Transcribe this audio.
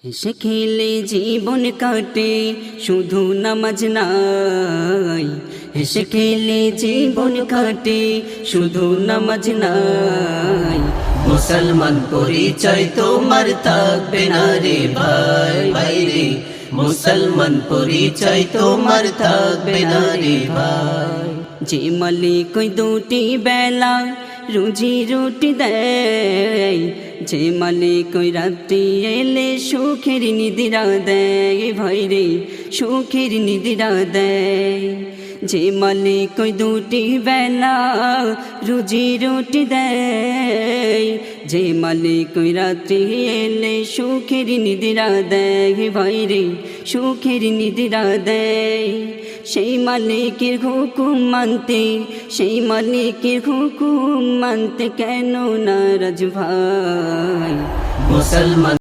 হেসে খেলে জীবন কাটে শুধু নামাজ নাই। হেসে খেলে জীবন কাটে শুধু নামাজ নাই। মুসলমান পরিচয় তোমার থাকবে না রে ভাই ভাই রে। মুসলমান পরিচয় তোমার থাকবে না রে ভাই। যে মালিক ওই দুটি বেলা রুজি রুটি দেয়, যে মালিক ওই রাত্রি এলে সুখের নিদ্রা দেয় ভাই রে, সুখের নিদ্রা দেয়। যে মালিক ওই দুটি বেলা রুজি রুটি দেয়, যে মালিক ওই রাত্রি এলে সুখের নিদ্রা দেয় ভাই রে, সুখের নিদ্রা দেয়। সেই মালিকের হুকুম মানতে, সেই মালিকের হুকুম মানতে কেন নারাজ ভাই মুসলমান।